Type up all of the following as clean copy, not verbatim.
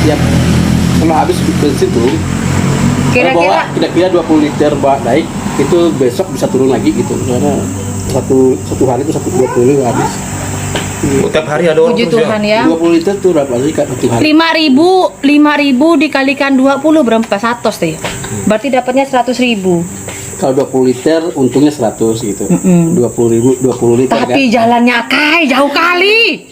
Siap. Kalau habis bensin tuh, Kira-kira kira-kira 20 liter naik, itu besok bisa turun lagi gitu. Karena satu hari itu 20 habis. Tiap hari ada orang puji terus Tuhan ya. 20 liter tuh berapa sih Kak satu hari? 5.000 dikalikan 20 berapa? 100 deh. Berarti dapatnya 100.000. Kalau 20 liter untungnya 100 gitu. 20 liter Tapi jalannya kai jauh kali.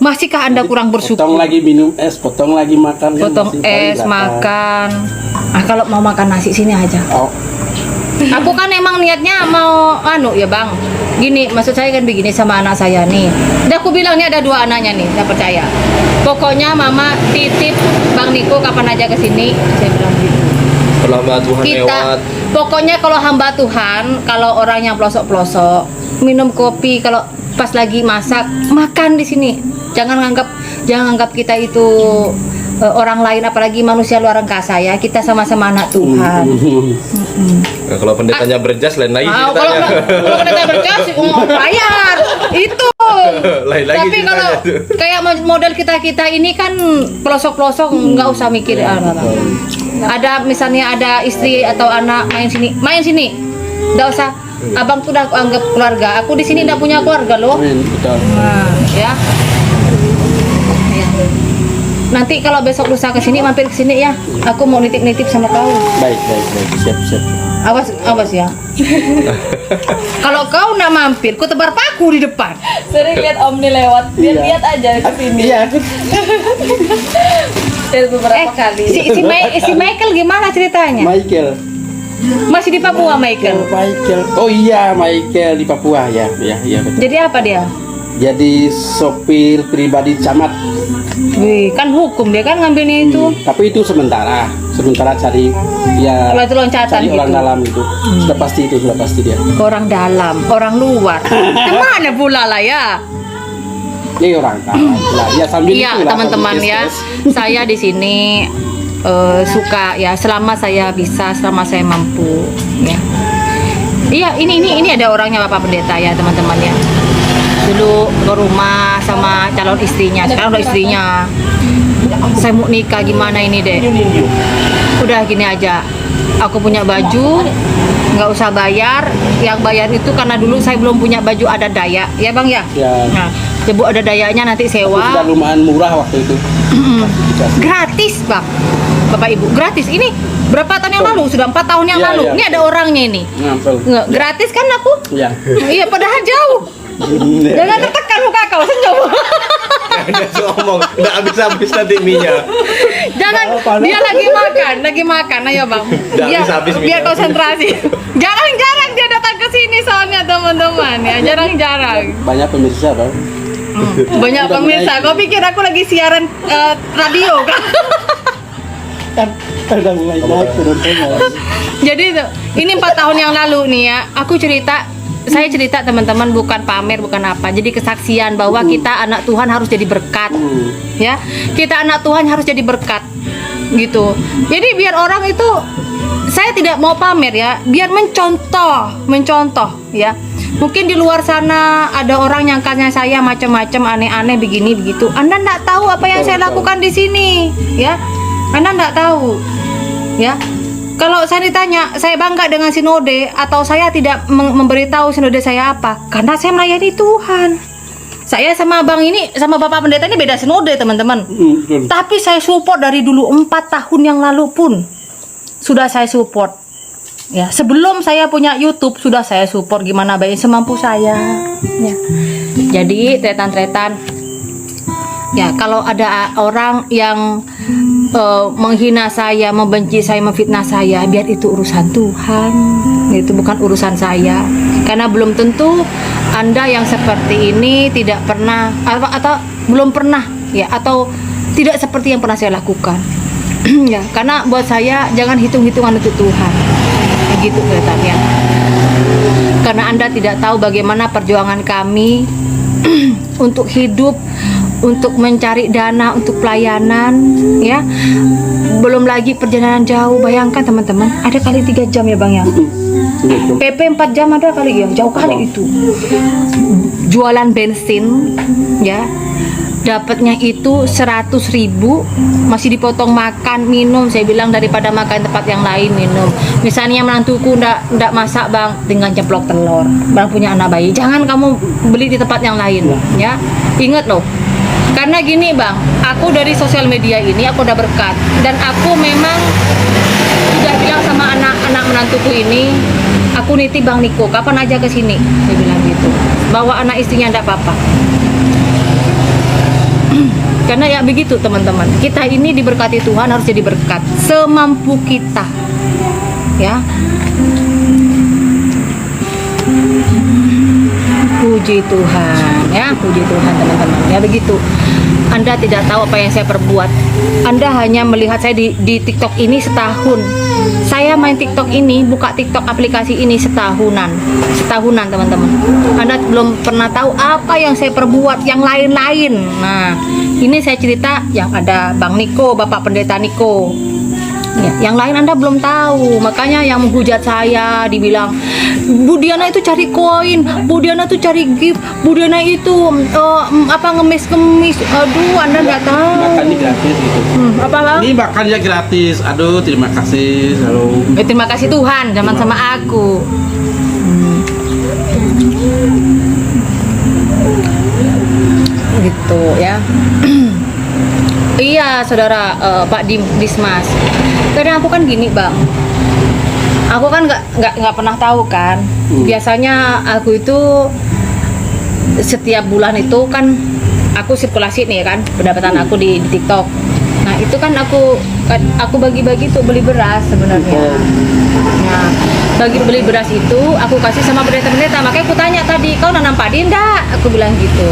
Masihkah Anda kurang bersyukur? Potong lagi minum es, potong lagi makan. Potong masih paling es, berapa? makan. Ah kalau mau makan nasi sini aja. Oh, Aku kan emang niatnya mau ya Bang. Gini, maksud saya kan begini sama anak saya nih. Udah aku bilang nih ada 2 anaknya nih, saya percaya. Pokoknya Mama titip Bang Niko kapan aja ke sini, saya bilang gitu. Kalau hamba Tuhan Kita lewat. pokoknya kalau hamba Tuhan, kalau orang yang pelosok-pelosok minum kopi, kalau pas lagi masak makan di sini. Jangan anggap kita itu orang lain, apalagi manusia luar angkasa ya. Kita sama-sama anak Tuhan. Nah, kalau pendetanya berjas lain lagi Kalau ceritanya. kita berjas bayar itu. Lain lagi Tapi kalau ceritanya tuh. kayak model kita ini kan pelosok-pelosok nggak usah mikir. Ada misalnya ada istri atau anak main sini, nggak usah. Abang tuh udah aku anggap keluarga. Aku di sini nggak punya keluarga loh. amin, betul. Nah, ya. Nanti kalau besok lusa ke sini mampir ke sini ya. Aku mau nitip-nitip sama kau. Baik, siap. Awas ya. Kalau kau nak mampir, ku tebar paku di depan. Sering lihat Om nih lewat, Iya. lihat aja ke sini. Iya, aku Dari beberapa kali. Si Michael gimana ceritanya? Michael. Masih di Papua Michael. Oh iya, Michael di Papua ya, betul. Jadi apa dia? Jadi sopir pribadi camat. Wih, kan hukum dia kan ngambilnya itu. Tapi itu sementara cari ya. Kalau itu loncatan cari orang gitu. dalam itu. Sudah pasti dia. Orang dalam, orang luar. Kemana pula lah ya? Ini orang dalam. Lah, ya sambil Iya itulah, teman-teman sambil ya. stres. Saya di sini suka ya selama saya bisa, selama saya mampu ya. Iya, ini ada orangnya Bapak Pendeta ya teman-teman ya. Dulu ke rumah sama calon istrinya, sekarang udah istrinya. Saya mau nikah gimana ini deh? Udah gini aja, aku punya baju, nggak usah bayar. Yang bayar itu karena dulu saya belum punya baju adat Dayak, ya Bang ya? Ya. Nah, Ibu ada Dayaknya nanti Itu sewa. sudah lumayan murah waktu itu. Gratis Bang, Bapak Ibu, gratis. Ini berapa tahun yang lalu? Sudah 4 tahun yang Iya, lalu. iya. Ini ada orangnya ini. Ngampel. Gratis kan aku? Ya. Iya, padahal jauh. Jangan tertekan muka kau, senyum. Ada ngomong, udah habis-habis nanti minyak. Jangan, dia lagi makan. Ayo Bang. Habis Biar minyak. konsentrasi. Jarang-jarang dia datang ke sini soalnya teman-teman ya, jarang-jarang. Banyak pemirsa dong. Banyak Udah pemirsa. naik. Kau pikir aku lagi siaran radio kan? Kan udah mulai naik penontonnya. Jadi ini 4 tahun yang lalu nih ya, saya cerita teman-teman, bukan pamer, bukan apa. Jadi kesaksian bahwa kita anak Tuhan harus jadi berkat. Ya. Kita anak Tuhan harus jadi berkat. Gitu. Jadi biar orang itu, saya tidak mau pamer ya, biar mencontoh ya. Mungkin di luar sana ada orang nyangkanya saya macam-macam aneh-aneh begini begitu. Anda enggak tahu apa yang saya lakukan di sini, ya. Anda enggak tahu. Ya. Kalau saya ditanya, saya bangga dengan sinode atau saya tidak memberitahu sinode saya apa? Karena saya melayani Tuhan. Saya sama Bang ini, sama Bapak Pendeta ini beda sinode, teman-teman. Tapi saya support dari dulu 4 tahun yang lalu pun sudah saya support. Ya, sebelum saya punya YouTube sudah saya support gimana baik semampu saya. Ya. Jadi tretan-tretan. Ya, kalau ada orang yang menghina saya, membenci saya, memfitnah saya, biar itu urusan Tuhan. Itu bukan urusan saya. Karena belum tentu Anda yang seperti ini tidak pernah atau belum pernah ya, atau tidak seperti yang pernah saya lakukan. Ya, karena buat saya jangan hitung-hitungan untuk Tuhan. Begitu kelihatannya. Karena Anda tidak tahu bagaimana perjuangan kami untuk hidup, untuk mencari dana untuk pelayanan ya. Belum lagi perjalanan jauh. Bayangkan teman-teman, ada kali 3 jam ya Bang ya. PP 4 jam ada kali ya, jauh kali itu. Jualan bensin ya. dapatnya itu 100.000, masih dipotong makan minum. Saya bilang daripada makan tempat yang lain minum. Misalnya menantuku ndak masak bang, dengan ceplok telur, bang punya anak bayi, jangan kamu beli di tempat yang lain ya. Ingat loh, karena gini bang, aku dari sosial media ini aku udah berkat, dan aku memang sudah bilang sama anak-anak menantuku ini, aku nitip Bang Niko kapan aja ke sini, saya bilang gitu, bawa anak istrinya ndak apa-apa. Karena ya begitu teman-teman, kita ini diberkati Tuhan, harus jadi berkat semampu kita ya. Puji Tuhan ya, puji Tuhan teman-teman ya. Begitu, Anda tidak tahu apa yang saya perbuat. Anda hanya melihat saya di TikTok ini setahun. Saya main TikTok ini, buka TikTok aplikasi ini setahunan teman-teman. Anda belum pernah tahu apa yang saya perbuat yang lain-lain. Nah, ini saya cerita yang ada Bang Niko, Bapak Pendeta Niko. Ya, yang lain Anda belum tahu. Makanya yang menghujat saya, dibilang Bu Diana itu cari koin, Bu Diana itu cari gift, Bu Diana itu ngemis. Aduh, Anda nggak tahu. Makannya gratis gitu. Apa bang? Ini makannya gratis. Aduh, terima kasih. Halo. Terima kasih Tuhan, jangan sama aku. Gitu ya. Iya saudara, Pak Dismas. Kadang aku kan gini bang, aku kan nggak pernah tahu kan. Biasanya aku itu setiap bulan itu kan aku sirkulasi nih kan pendapatan aku di TikTok. Nah itu kan aku bagi-bagi tuh beli beras sebenarnya. Nah beli beras itu aku kasih sama pendeta-pendeta. Makanya aku tanya tadi, kau nanam padi enggak? Aku bilang gitu.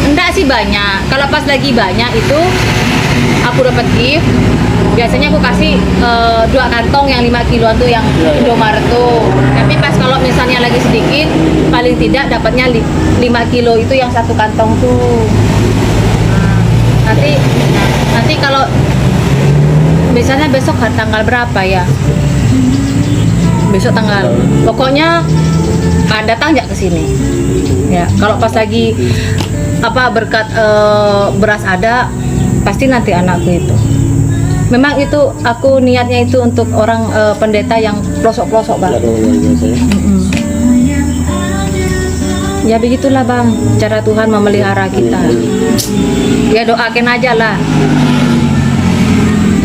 Enggak sih banyak. Kalau pas lagi banyak itu aku dapat gift. Biasanya aku kasih 2 kantong yang 5 kiloan tuh yang Indomaret tuh. Tapi pas kalau misalnya lagi sedikit, paling tidak dapatnya 5 kilo itu yang 1 kantong tuh. Nah, nanti kalau misalnya besok tanggal berapa ya? Besok tanggal. Pokoknya datang nggak ke sini. Ya, kalau pas lagi berkat beras ada, pasti nanti anakku itu. Memang itu aku niatnya itu untuk orang pendeta yang pelosok-pelosok bang. Ya begitulah bang, cara Tuhan memelihara kita. Ya doakan aja lah.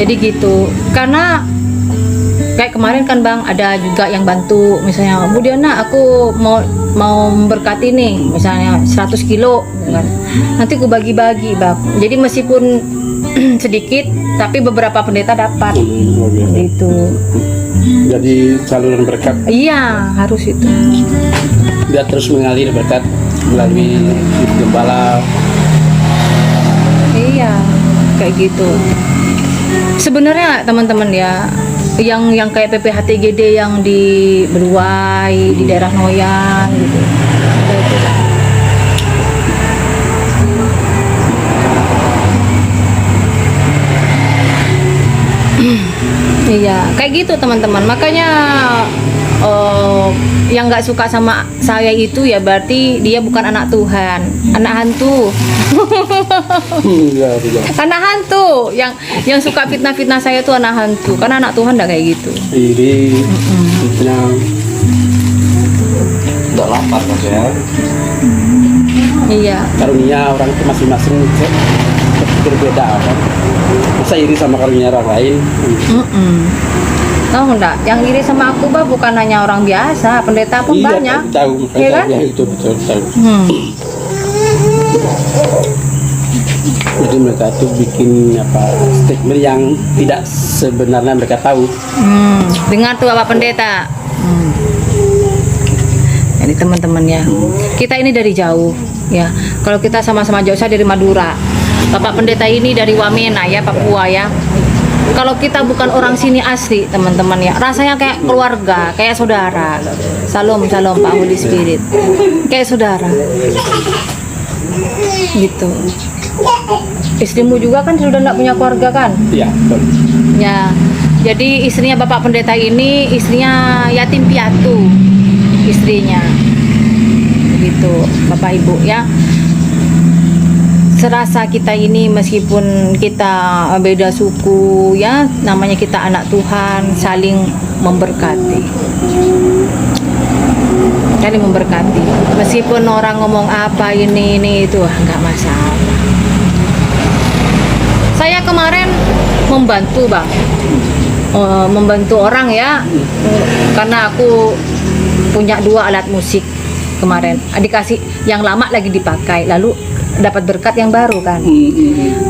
Jadi gitu, karena kayak kemarin kan bang ada juga yang bantu, misalnya Bu Diana aku mau memberkati nih, misalnya 100 kilo kan. Nanti aku bagi-bagi bang. Jadi meskipun sedikit tapi beberapa pendeta dapat gitu. Jadi saluran berkat. Iya harus itu. Biar terus mengalir berkat melalui gembala. Iya kayak gitu. Sebenarnya teman-teman ya, yang kayak PPHTGD yang di Beruai, di daerah Noyan gitu. Ada itu. Iya, kayak gitu teman-teman. Makanya yang nggak suka sama saya itu ya berarti dia bukan anak Tuhan, anak hantu. Anak hantu yang suka fitnah-fitnah saya tuh anak hantu. Karena anak Tuhan nggak kayak gitu. Iri, fitnah. Udah lapar kan ya. Iya. Karunia orang itu masing-masing berbeda kan. Masa iri sama karunia orang lain? Tahu enggak? Yang iri sama aku bah bukan hanya orang biasa, pendeta pun Iya, banyak. tahu, Iya kan? ya, itu betul tahu. Jadi mereka tuh bikin statement yang tidak sebenarnya mereka tahu. Dengar tuh Bapak Pendeta. Jadi teman-teman ya, kita ini dari jauh ya. Kalau kita sama-sama jauh, saya dari Madura. Bapak Pendeta ini dari Wamena ya, Papua ya. Kalau kita bukan orang sini asli teman-teman ya, rasanya kayak keluarga, kayak saudara. Salam Pak Holy Spirit, kayak saudara gitu. Istrimu juga kan sudah tidak punya keluarga kan? Iya, betul. Ya, jadi istrinya Bapak Pendeta ini istrinya yatim piatu, istrinya begitu Bapak Ibu ya. serasa kita ini meskipun kita beda suku ya, namanya kita anak Tuhan, saling memberkati. Saling memberkati. Meskipun orang ngomong apa ini itu nggak masalah. Saya kemarin membantu Bang, membantu orang ya, karena aku punya 2 alat musik kemarin. Dikasih yang lama lagi dipakai, lalu dapat berkat yang baru kan.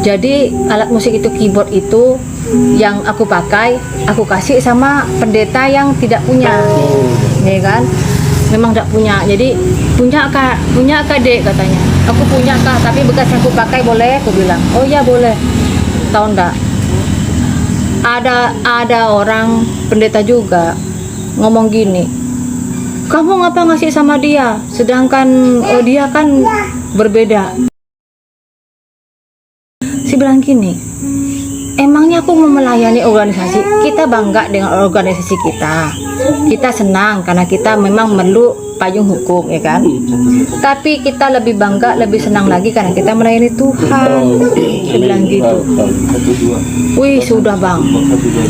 Jadi alat musik itu, keyboard itu yang aku pakai, aku kasih sama pendeta yang tidak punya, ya kan? Memang tidak punya. Jadi punya kak dek katanya. Aku punya kak, tapi bekas yang aku pakai boleh? Aku bilang, oh ya boleh. Tahu enggak? Ada orang pendeta juga ngomong gini, kamu ngapa ngasih sama dia, sedangkan dia kan berbeda. Si bilang gini, emangnya aku mau melayani organisasi, kita bangga dengan organisasi kita senang karena kita memang meluk payung hukum ya kan, tapi kita lebih bangga, lebih senang lagi karena kita melayani Tuhan. Dia bilang gitu. Wih sudah Bang,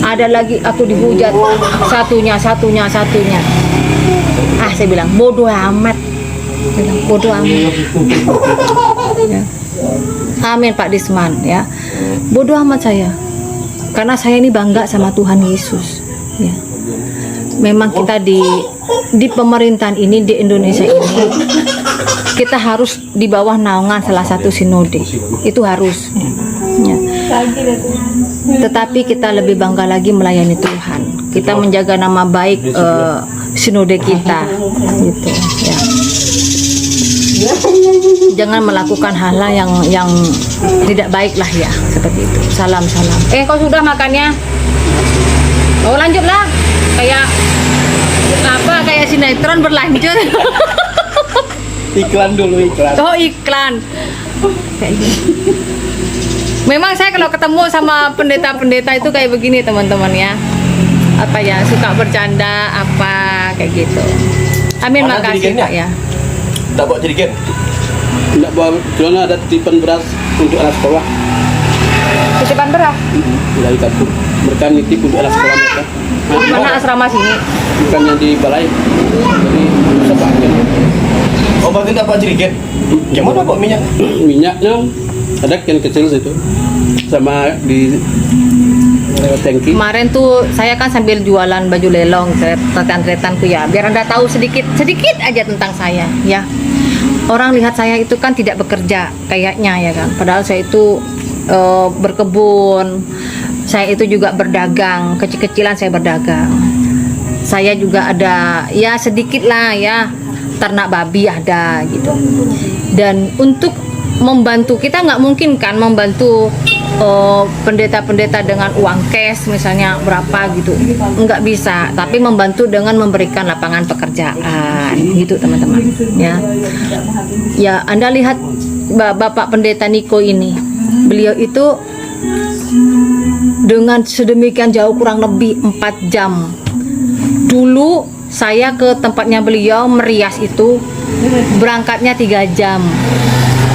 ada lagi aku dihujat, satunya. Saya bilang bodoh amat, bodoh amat. Ya. Amin Pak Disman ya, bodoh amat saya, karena saya ini bangga sama Tuhan Yesus ya. Memang kita di pemerintahan ini, di Indonesia ini, kita harus di bawah naungan salah satu sinode, itu harus ya. Tetapi kita lebih bangga lagi melayani Tuhan, kita menjaga nama baik sinode kita gitu ya. Jangan melakukan hal-hal yang tidak baik lah ya, seperti itu. Salam. Kau sudah makannya? Oh lanjutlah, kayak sinetron berlanjut. Iklan dulu, iklan. Oh iklan. Memang saya kalau ketemu sama pendeta-pendeta itu kayak begini teman-teman ya, apa ya, suka bercanda apa kayak gitu. Amin, makasih Pak ya. Tak bawa jerigen. Enggak bawa, cuma ada titipan beras untuk anak sekolah. Titipan beras? Dari kampung. Mereka nitip untuk anak sekolah mereka. Mana asrama sini? Bukan yang di balai. Jadi bisa pakai. Oh berarti tak bawa jerigen. Gimana bawa minyak? Minyaknya ada yang kecil situ, sama di tangki. Kemarin tuh saya kan sambil jualan baju lelong, tretan-tretanku ya, biar Anda tahu sedikit aja tentang saya ya. Orang lihat saya itu kan tidak bekerja kayaknya ya kan, padahal saya itu berkebun, saya itu juga berdagang, kecil-kecilan saya berdagang. Saya juga ada ya sedikit lah ya, ternak babi ada gitu. Dan untuk membantu, kita nggak mungkin kan membantu pendeta-pendeta dengan uang cash misalnya berapa gitu, nggak bisa, tapi membantu dengan memberikan lapangan pekerjaan gitu teman-teman ya. Anda lihat Bapak Pendeta Niko ini, beliau itu dengan sedemikian jauh, kurang lebih 4 jam. Dulu saya ke tempatnya beliau merias itu berangkatnya 3 jam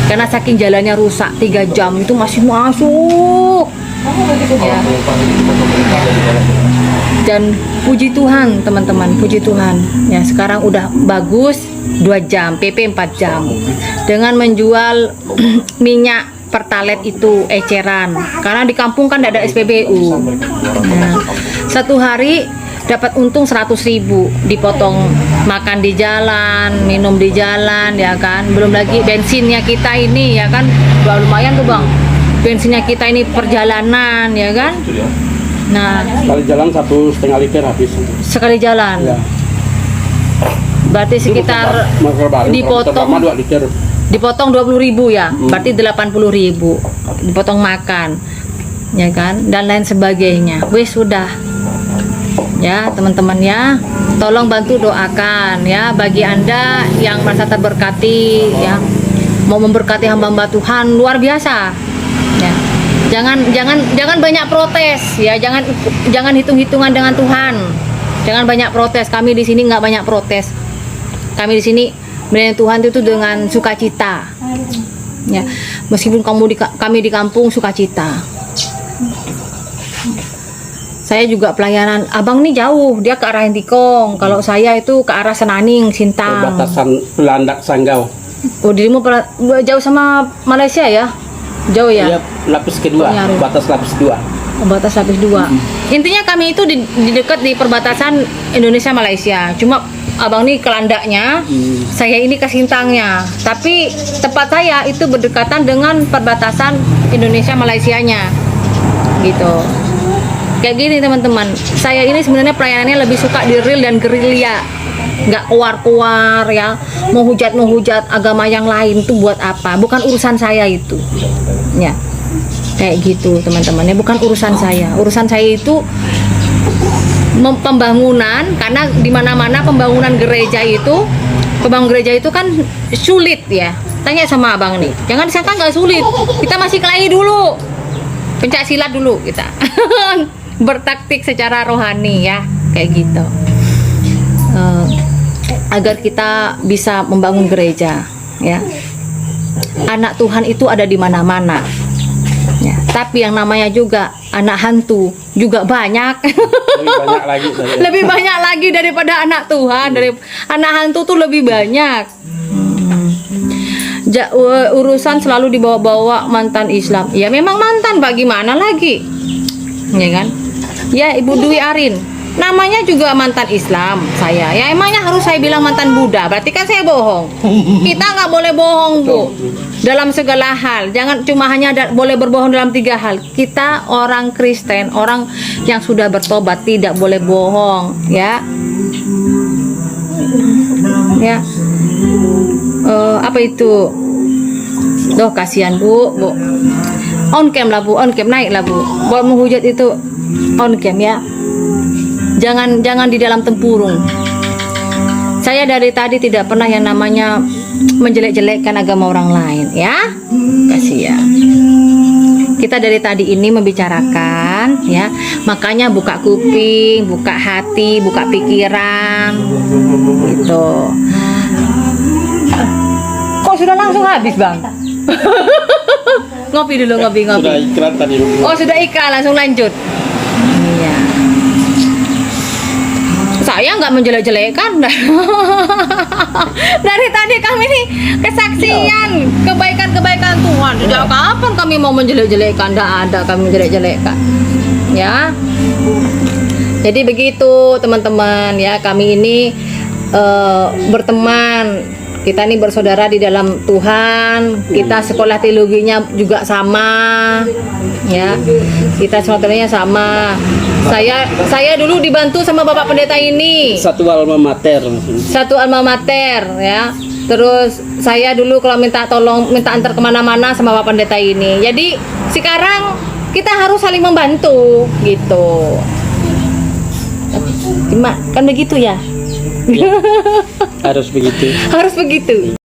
karena saking jalannya rusak. 3 jam itu masih masuk ya. Dan puji Tuhan teman-teman, puji Tuhan ya, sekarang udah bagus. 2 jam, PP 4 jam dengan menjual minyak pertalet itu eceran, karena di kampung kan tidak ada SPBU. Nah, satu hari dapat untung 100.000, dipotong makan di jalan, minum di jalan ya kan, belum lagi bensinnya kita ini ya kan, udah lumayan tuh Bang, bensinnya kita ini perjalanan ya kan. Nah, Sekali jalan 1,5 liter habis. sekali jalan Ya. berarti sekitar dipotong 2 liter. dipotong 20.000 ya, berarti 80.000 dipotong makan ya kan, dan lain sebagainya. Wes sudah ya teman-teman ya, tolong bantu doakan ya bagi Anda yang merasa terberkati ya, mau memberkati hamba-hamba Tuhan luar biasa ya. Jangan banyak protes ya, jangan hitung-hitungan dengan Tuhan, jangan banyak protes. Kami di sini nggak banyak protes, kami di sini melayani Tuhan itu dengan sukacita Ya, meskipun kami di kampung sukacita. Saya juga pelayanan. Abang nih jauh, dia ke arah Entikong. Kalau saya itu ke arah Senaning, Sintang. Perbatasan Belandak Sanggau. Oh, dirimu jauh sama Malaysia ya? Jauh ya? Iya, lapis kedua, Penyaru. batas lapis 2. Batas lapis 2. Intinya kami itu di dekat di perbatasan Indonesia Malaysia. Cuma abang nih ke Landaknya, saya ini ke Sintangnya. Tapi tempat saya itu berdekatan dengan perbatasan Indonesia Malaysianya. Gitu. Kayak gini teman-teman. Saya ini sebenarnya pelayanannya lebih suka di real dan gerilya. Nggak keluar-keluar ya. Mau hujat agama yang lain itu buat apa? Bukan urusan saya itu. Ya. Kayak gitu teman-teman, ya bukan urusan saya. Urusan saya itu pembangunan, karena di mana-mana pembangunan gereja itu kan sulit ya. Tanya sama abang nih, jangan disangka nggak sulit. Kita masih kelahi dulu, pencak silat dulu kita, bertaktik secara rohani ya, kayak gitu. Agar kita bisa membangun gereja, ya. Anak Tuhan itu ada di mana-mana. Ya, tapi yang namanya juga anak hantu juga banyak. Lebih banyak lagi. Lebih banyak lagi daripada anak Tuhan. Dari anak hantu tuh lebih banyak. Urusan selalu dibawa-bawa mantan Islam. Ya memang mantan, bagaimana lagi? Ya kan? Ya Ibu Dwi Arin, namanya juga mantan Islam saya. Ya emangnya harus saya bilang mantan Buddha? Berarti kan saya bohong. Kita nggak boleh bohong, Bu. Dalam segala hal, jangan cuma hanya boleh berbohong dalam 3 hal. Kita orang Kristen, orang yang sudah bertobat tidak boleh bohong, ya. Ya. Apa itu? Duh, kasihan Bu. On cam lah Bu, on cam, naik lah Bu. Buat menghujat itu on cam ya. Jangan di dalam tempurung. Saya dari tadi tidak pernah yang namanya menjelek-jelekkan agama orang lain, ya. Kasih ya. Kita dari tadi ini membicarakan, ya. Makanya buka kuping, buka hati, buka pikiran, gitu. Kok sudah langsung habis, Bang? Ngopi dulu, ngopi. Sudah iklan tadi. Oh, sudah iklan, langsung lanjut. Iya. Saya nggak menjelek-jelekan. Dari tadi kami nih kesaksian kebaikan-kebaikan Tuhan. Sejak kapan kami mau menjelek-jelekan? Nggak ada kami menjelek-jelekan. Ya. Jadi begitu teman-teman ya, kami ini berteman. Kita ini bersaudara di dalam Tuhan. Kita sekolah teologinya juga sama, ya. Kita saudaranya sama. Saya dulu dibantu sama Bapak Pendeta ini. Satu alma mater. Satu alma mater, ya. Terus saya dulu kalau minta antar kemana-mana sama Bapak Pendeta ini. Jadi sekarang kita harus saling membantu, gitu. Kan begitu ya. Harus begitu. Harus begitu.